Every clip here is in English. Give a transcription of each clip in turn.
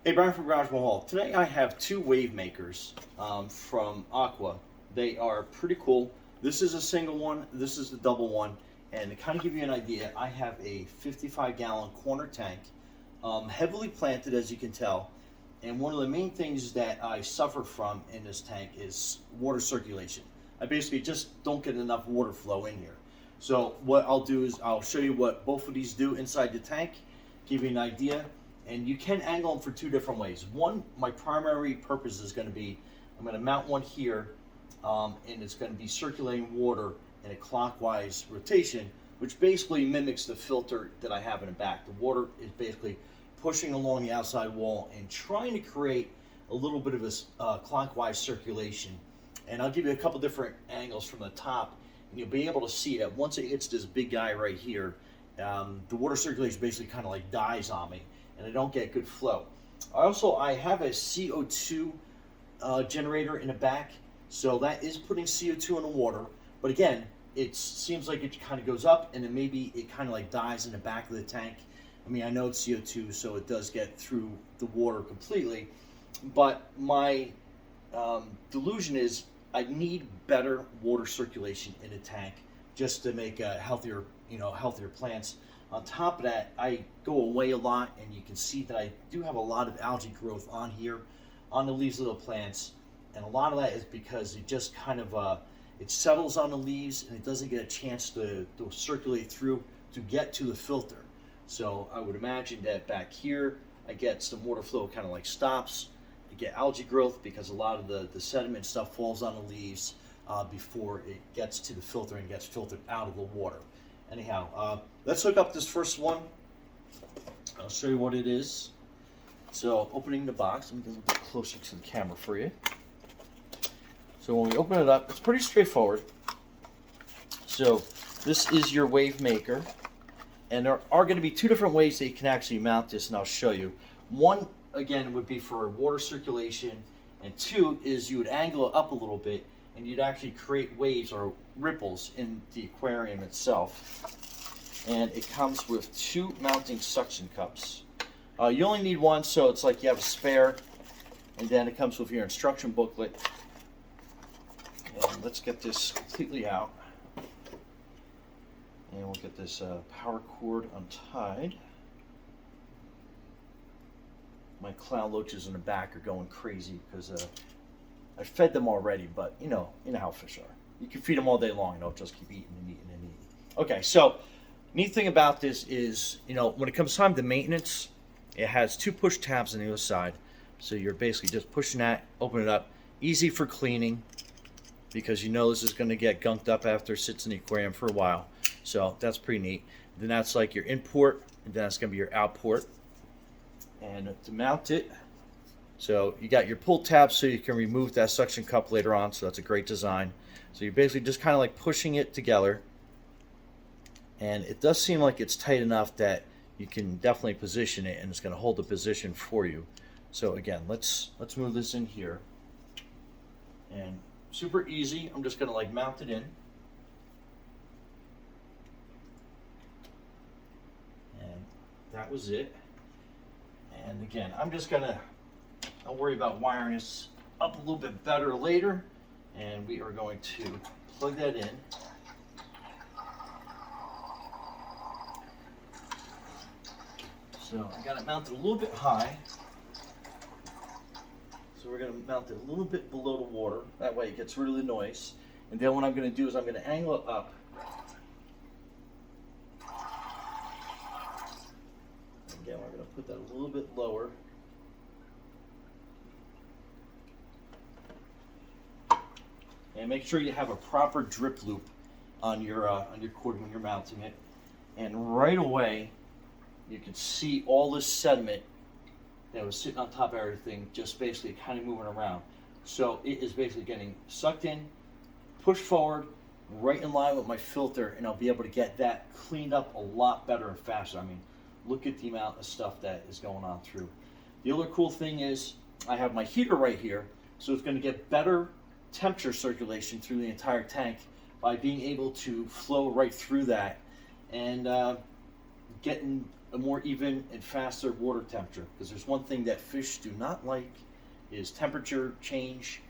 Hey, Brian from Garage Mahal. Today I have two wave makers from Aqua. They are pretty cool. This is a single one, this is the double one. And to kind of give you an idea, I have a 55-gallon corner tank, heavily planted as you can tell. And one of the main things that I suffer from in this tank is water circulation. I basically just don't get enough water flow in here. So what I'll do is I'll show you what both of these do inside the tank, give you an idea. And you can angle them for two different ways. One, my primary purpose is going to be, I'm going to mount one here, and it's going to be circulating water in a clockwise rotation, which basically mimics the filter that I have in the back. The water is basically pushing along the outside wall and trying to create a little bit of a clockwise circulation. And I'll give you a couple different angles from the top, and you'll be able to see that once it hits this big guy right here, the water circulation basically kind of like dies on me, and I don't get good flow. I have a CO2 generator in the back, so that is putting CO2 in the water. But again, it seems like it kind of goes up, and then maybe it kind of like dies in the back of the tank. I mean, I know it's CO2, so it does get through the water completely. But my delusion is I need better water circulation in the tank just to make healthier plants. On top of that, I go away a lot, and you can see that I do have a lot of algae growth on here, on the leaves of the plants, and a lot of that is because it just kind of it settles on the leaves, and it doesn't get a chance to circulate through to get to the filter. So I would imagine that back here, I get some water flow kind of like stops. I get algae growth because a lot of the sediment stuff falls on the leaves before it gets to the filter and gets filtered out of the water. Anyhow, let's hook up this first one. I'll show you what it is. So opening the box, let me get a little bit closer to the camera for you. So when we open it up, it's pretty straightforward. So this is your wave maker, and there are going to be two different ways that you can actually mount this, and I'll show you. One, again, would be for water circulation, and two is you would angle it up a little bit, and you'd actually create waves or ripples in the aquarium itself. And it comes with two mounting suction cups. You only need one, so it's like you have a spare. And then it comes with your instruction booklet. And let's get this completely out. And we'll get this power cord untied. My clown loaches in the back are going crazy because I fed them already, but you know how fish are. You can feed them all day long and they'll just keep eating and eating and eating. Okay, so neat thing about this is, when it comes time to maintenance, it has two push tabs on the other side. So you're basically just pushing that, open it up. Easy for cleaning because this is going to get gunked up after it sits in the aquarium for a while. So that's pretty neat. Then that's like your input, and then that's going to be your output. And to mount it, so you got your pull tab so you can remove that suction cup later on, so that's a great design. So you're basically just kind of like pushing it together, and it does seem like it's tight enough that you can definitely position it, and it's going to hold the position for you. So again, let's move this in here, and super easy. I'm just going to like mount it in, and that was it. And again, I'm just going to I'll worry about wiring this up a little bit better later, and we are going to plug that in. So I got it mounted a little bit high. So we're going to mount it a little bit below the water. That way it gets rid of the noise. And then what I'm going to do is I'm going to angle it up. Again, we're going to put that a little bit lower. And make sure you have a proper drip loop on your cord when you're mounting it. And right away, you can see all this sediment that was sitting on top of everything, just basically kind of moving around. So it is basically getting sucked in, pushed forward, right in line with my filter, and I'll be able to get that cleaned up a lot better and faster. I mean, look at the amount of stuff that is going on through. The other cool thing is I have my heater right here, so it's going to get better temperature circulation through the entire tank by being able to flow right through that and getting a more even and faster water temperature, because there's one thing that fish do not like is temperature change.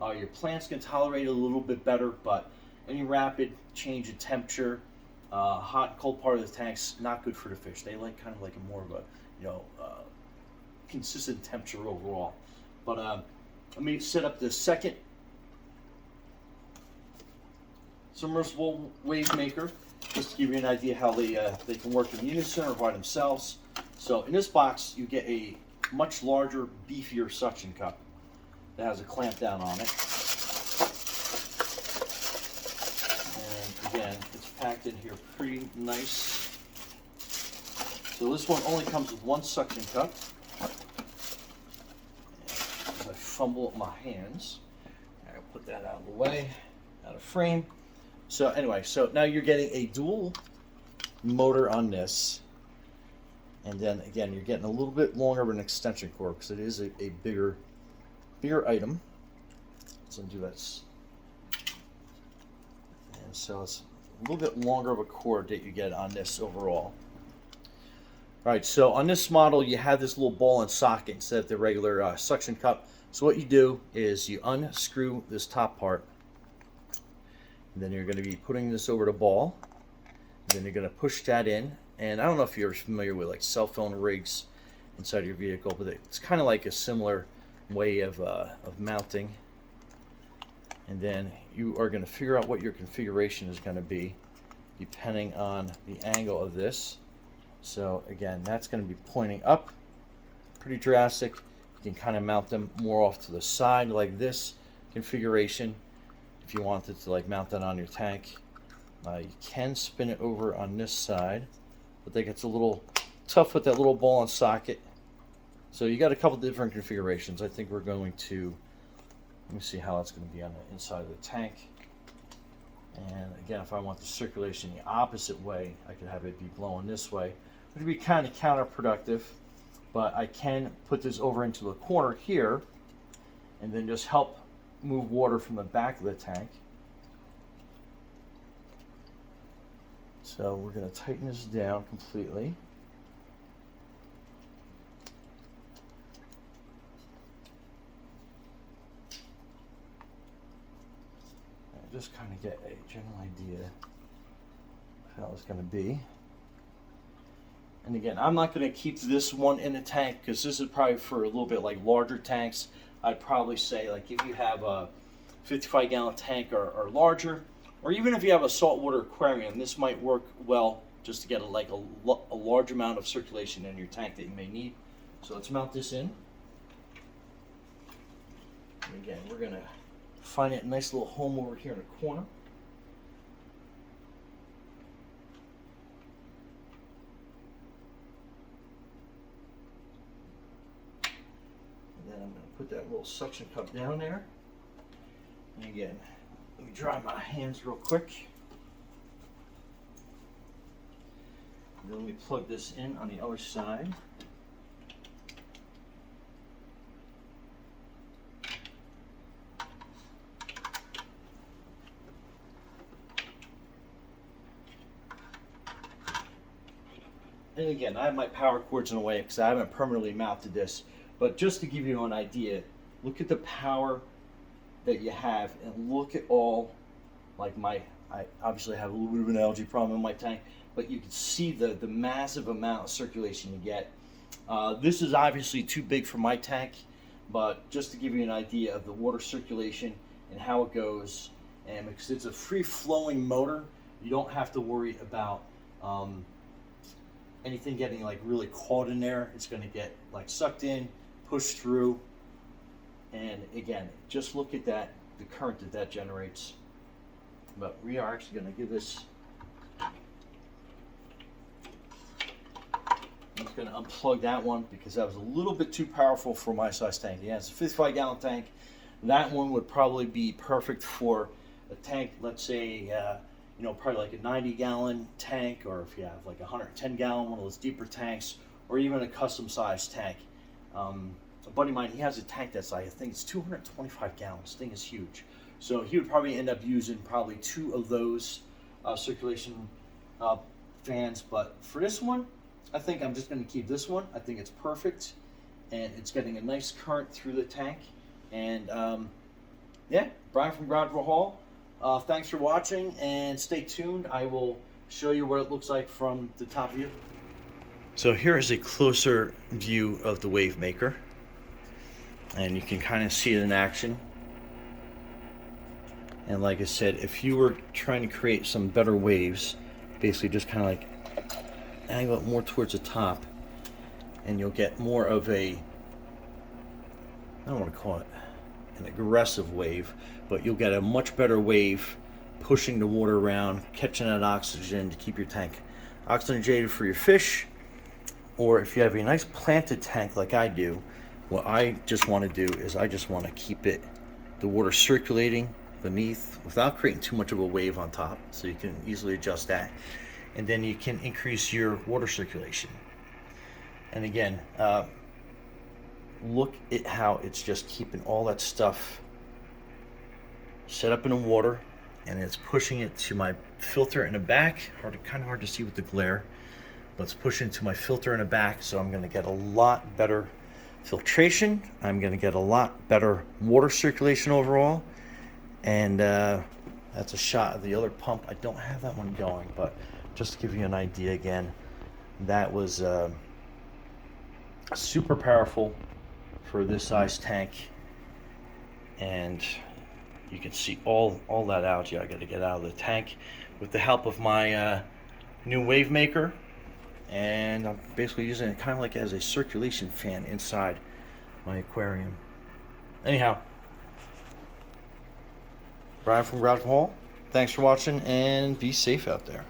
Your plants can tolerate it a little bit better, but any rapid change in temperature, hot and cold part of the tank's not good for the fish. They like kind of like a more of a, you know, consistent temperature overall. But let me set up the second submersible wave maker, just to give you an idea how they can work in unison or by themselves. So in this box, you get a much larger, beefier suction cup that has a clamp down on it. And again, it's packed in here pretty nice. So this one only comes with one suction cup. As I fumble with my hands, I'll put that out of the way, out of frame. So anyway, so now you're getting a dual motor on this, and then again you're getting a little bit longer of an extension cord because it is a bigger item. So do that, and so it's a little bit longer of a cord that you get on this overall. All right, so on this model you have this little ball and socket instead of the regular suction cup. So what you do is you unscrew this top part. And then you're going to be putting this over the ball. Then you're going to push that in. And I don't know if you're familiar with like cell phone rigs inside your vehicle, but it's kind of like a similar way of mounting. And then you are going to figure out what your configuration is going to be depending on the angle of this. So again, that's going to be pointing up, pretty drastic. You can kind of mount them more off to the side like this configuration. If you wanted to like mount that on your tank, you can spin it over on this side, but that gets a little tough with that little ball and socket. So you got a couple different configurations. I think we're going to, let me see how that's going to be on the inside of the tank. And again, if I want the circulation the opposite way, I could have it be blowing this way, which would be kind of counterproductive. But I can put this over into the corner here and then just help move water from the back of the tank. So we're going to tighten this down completely. And just kind of get a general idea of how it's going to be. And again, I'm not going to keep this one in the tank because this is probably for a little bit like larger tanks. I'd probably say like if you have a 55-gallon tank or larger, or even if you have a saltwater aquarium, this might work well just to get a large amount of circulation in your tank that you may need. So let's mount this in. And again, we're going to find a nice little home over here in the corner. Put that little suction cup down there. And again, let me dry my hands real quick. And then let me plug this in on the other side. And again, I have my power cords in the way because I haven't permanently mounted this. But just to give you an idea, look at the power that you have, and look at all, like I obviously have a little bit of an algae problem in my tank, but you can see the massive amount of circulation you get. This is obviously too big for my tank, but just to give you an idea of the water circulation and how it goes, and because it's a free-flowing motor, you don't have to worry about anything getting like really caught in there. It's going to get like sucked in, pushed through, and again, just look at that, the current that generates. But we are actually going to give this, I'm just going to unplug that one because that was a little bit too powerful for my size tank. Yeah, it's a 55-gallon tank. That one would probably be perfect for a tank, let's say, probably like a 90-gallon tank, or if you have like a 110-gallon, one of those deeper tanks, or even a custom-sized tank. A buddy of mine, he has a tank that's like, I think it's 225 gallons. This thing is huge. So he would probably end up using probably 2 of those circulation fans. But for this one, I think I'm just going to keep this one. I think it's perfect, and it's getting a nice current through the tank. And yeah, Brian from Groundwater Hall. Thanks for watching, and stay tuned. I will show you what it looks like from the top view. So here is a closer view of the wave maker, and you can kind of see it in action. And like I said, if you were trying to create some better waves, basically just kind of like angle it more towards the top, and you'll get more of a, I don't want to call it an aggressive wave, but you'll get a much better wave pushing the water around, catching that oxygen to keep your tank oxygenated for your fish. Or if you have a nice planted tank like I do, what I just want to do is I just want to keep it, the water circulating beneath without creating too much of a wave on top, so you can easily adjust that, and then you can increase your water circulation. And again, look at how it's just keeping all that stuff set up in the water, and it's pushing it to my filter in the back. Kind of hard to see with the glare, but it's pushing to my filter in the back, so I'm going to get a lot better filtration. I'm going to get a lot better water circulation overall. And that's a shot of the other pump. I don't have that one going, but just to give you an idea again, that was super powerful for this size tank. And you can see all that algae I got to get out of the tank with the help of my new wave maker. And I'm basically using it kind of like as a circulation fan inside my aquarium. Anyhow, Brian from Groundwater Hall, thanks for watching, and be safe out there.